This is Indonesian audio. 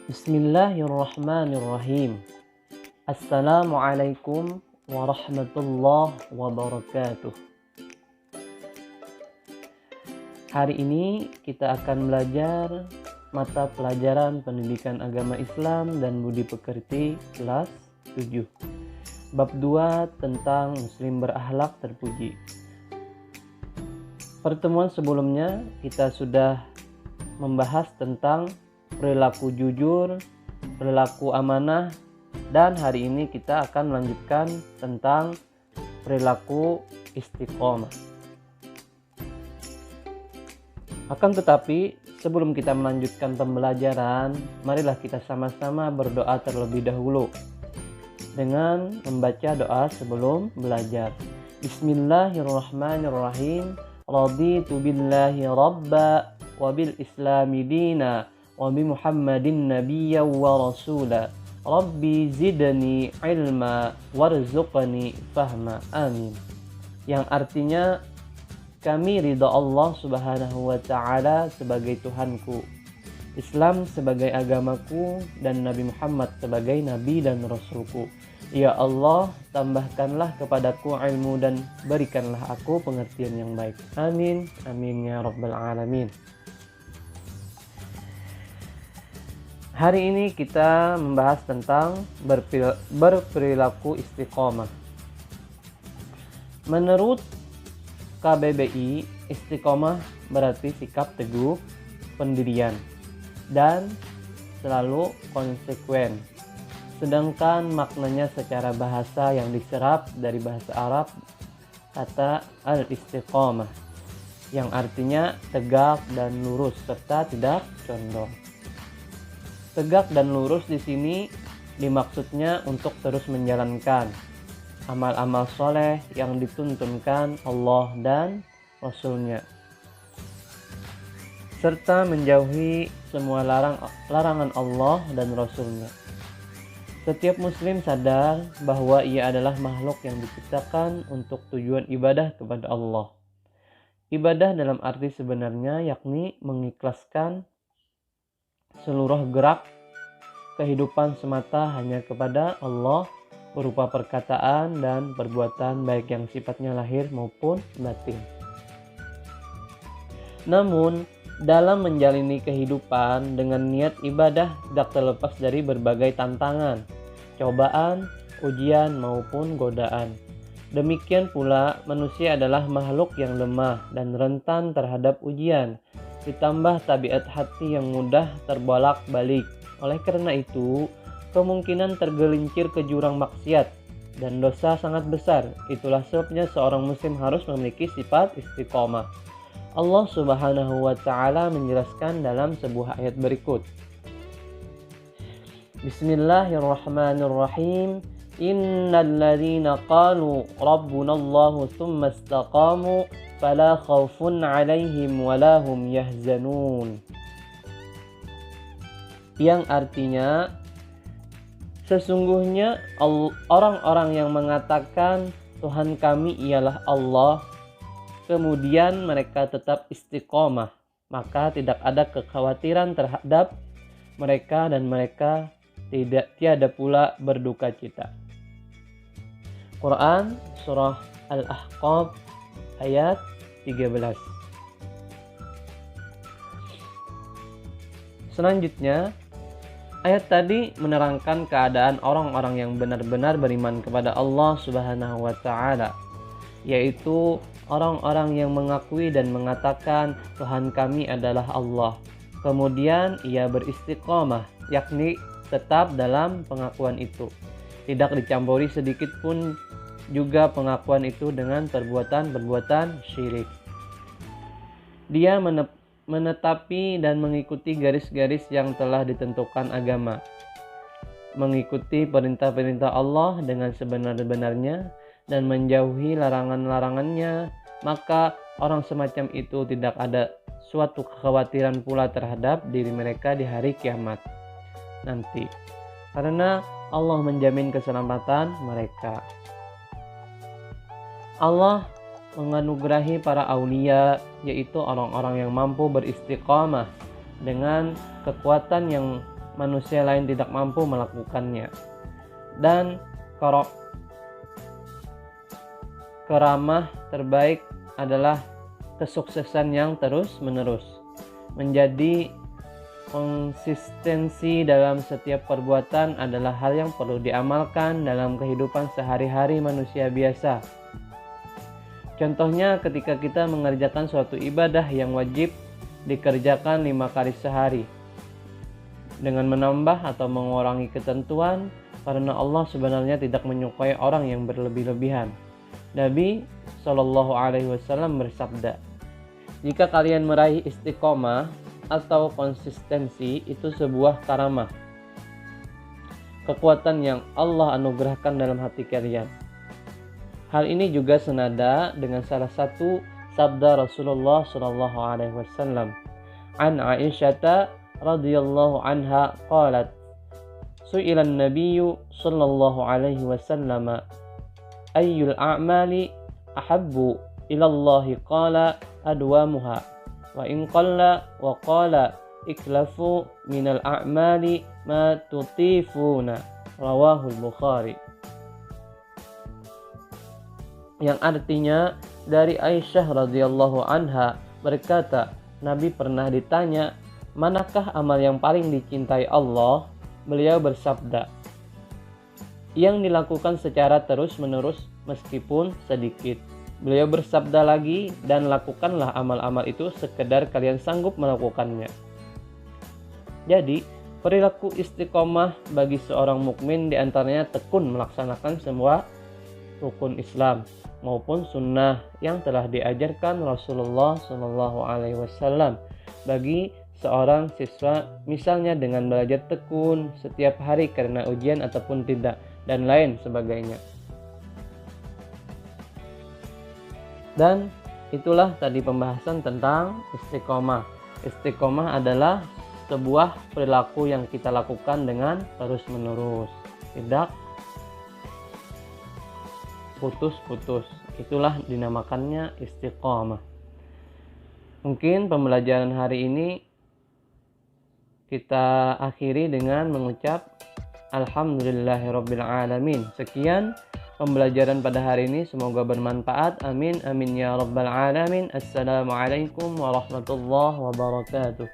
Bismillahirrahmanirrahim. Assalamualaikum warahmatullahi wabarakatuh. Hari ini kita akan belajar mata pelajaran Pendidikan Agama Islam dan Budi Pekerti kelas 7. Bab 2 tentang Muslim berakhlak terpuji. Pertemuan sebelumnya kita sudah membahas tentang perilaku jujur, perilaku amanah, dan hari ini kita akan melanjutkan tentang perilaku istiqomah. Akan tetapi, sebelum kita melanjutkan pembelajaran, marilah kita sama-sama berdoa terlebih dahulu dengan membaca doa sebelum belajar. Bismillahirrahmanirrahim. Raditu billahi rabba wa bil islami dina wa bi Muhammadin nabiyya wa rasula. Rabbi zidni ilma warzuqni fahma. Amin. Yang artinya, kami ridha Allah subhanahu wa ta'ala sebagai Tuhanku, Islam sebagai agamaku, dan Nabi Muhammad sebagai Nabi dan Rasulku. Ya Allah, tambahkanlah kepadaku ilmu dan berikanlah aku pengertian yang baik. Amin. Amin ya rabbal alamin. Hari ini kita membahas tentang berperilaku istiqomah. Menurut KBBI, istiqomah berarti sikap teguh, pendirian, dan selalu konsekuen. Sedangkan maknanya secara bahasa yang diserap dari bahasa Arab, kata al-istiqomah, yang artinya tegak dan lurus serta tidak condong. Tegak dan lurus di sini dimaksudnya untuk terus menjalankan amal-amal soleh yang dituntunkan Allah dan Rasul-Nya, serta menjauhi semua larangan Allah dan Rasul-Nya. Setiap muslim sadar bahwa ia adalah makhluk yang diciptakan untuk tujuan ibadah kepada Allah. Ibadah dalam arti sebenarnya yakni mengikhlaskan seluruh gerak kehidupan semata hanya kepada Allah, berupa perkataan dan perbuatan baik yang sifatnya lahir maupun batin. Namun, dalam menjalani kehidupan dengan niat ibadah tidak terlepas dari berbagai tantangan, cobaan, ujian maupun godaan. Demikian pula, manusia adalah makhluk yang lemah dan rentan terhadap ujian, ditambah tabiat hati yang mudah terbolak-balik. Oleh karena itu, kemungkinan tergelincir ke jurang maksiat dan dosa sangat besar. Itulah sebabnya seorang muslim harus memiliki sifat istiqomah. Allah subhanahu wa ta'ala menjelaskan dalam sebuah ayat berikut. Bismillahirrahmanirrahim. Innal ladzina qalu rabbunallahu tsumma istaqamu fala khaufun 'alaihim wala hum yahzanun. Yang artinya, sesungguhnya orang-orang yang mengatakan Tuhan kami ialah Allah, kemudian mereka tetap istiqomah, maka tidak ada kekhawatiran terhadap mereka dan mereka tiada pula berduka cita. Quran Surah Al-Ahqaf ayat 13. Selanjutnya, ayat tadi menerangkan keadaan orang-orang yang benar-benar beriman kepada Allah subhanahu wa ta'ala, yaitu orang-orang yang mengakui dan mengatakan Tuhan kami adalah Allah. Kemudian ia beristiqomah, yakni tetap dalam pengakuan itu. Tidak dicampuri sedikit pun juga pengakuan itu dengan perbuatan-perbuatan syirik. Dia menetapi dan mengikuti garis-garis yang telah ditentukan agama, mengikuti perintah-perintah Allah dengan sebenar-benarnya dan menjauhi larangan-larangannya, maka orang semacam itu tidak ada suatu kekhawatiran pula terhadap diri mereka di hari kiamat nanti, karena Allah menjamin keselamatan mereka. Allah menganugerahi para aulia, yaitu orang-orang yang mampu beristiqamah dengan kekuatan yang manusia lain tidak mampu melakukannya. Dan keramah terbaik adalah kesuksesan yang terus-menerus. Menjadi konsistensi dalam setiap perbuatan adalah hal yang perlu diamalkan dalam kehidupan sehari-hari manusia biasa. Contohnya ketika kita mengerjakan suatu ibadah yang wajib dikerjakan 5 kali sehari dengan menambah atau mengurangi ketentuan, karena Allah sebenarnya tidak menyukai orang yang berlebih-lebihan. Nabi Shallallahu Alaihi Wasallam bersabda, jika kalian meraih istiqomah atau konsistensi, itu sebuah karamah, kekuatan yang Allah anugerahkan dalam hati kalian. Hal ini juga senada dengan salah satu sabda Rasulullah Shallallahu Alaihi Wasallam. An Aisyah radhiyallahu anha qalat, su'ila an-nabiyyu sallallahu alaihi wasallam ayyul a'mali ahabbu ila Allah, qala adwamuha wa in qalla, wa qala iklafu minal a'mali ma tutifuna, rawahul Bukhari. Yang artinya dari Aisyah radhiyallahu anha berkata, Nabi pernah ditanya, manakah amal yang paling dicintai Allah? Beliau bersabda, yang dilakukan secara terus-menerus meskipun sedikit. Beliau bersabda lagi, dan lakukanlah amal-amal itu sekedar kalian sanggup melakukannya. Jadi, perilaku istiqomah bagi seorang mukmin diantaranya tekun melaksanakan semua rukun Islam maupun sunnah yang telah diajarkan Rasulullah SAW bagi seorang siswa, misalnya dengan belajar tekun setiap hari karena ujian ataupun tidak, dan lain sebagainya. Dan itulah tadi pembahasan tentang istiqomah. Istiqomah adalah sebuah perilaku yang kita lakukan dengan terus-menerus, tidak putus-putus. Itulah dinamakannya istiqomah. Mungkin pembelajaran hari ini kita akhiri dengan mengucap Alhamdulillahirrabbilalamin. Sekian pembelajaran pada hari ini, semoga bermanfaat. Amin amin ya rabbal alamin. Assalamualaikum warahmatullahi wabarakatuh.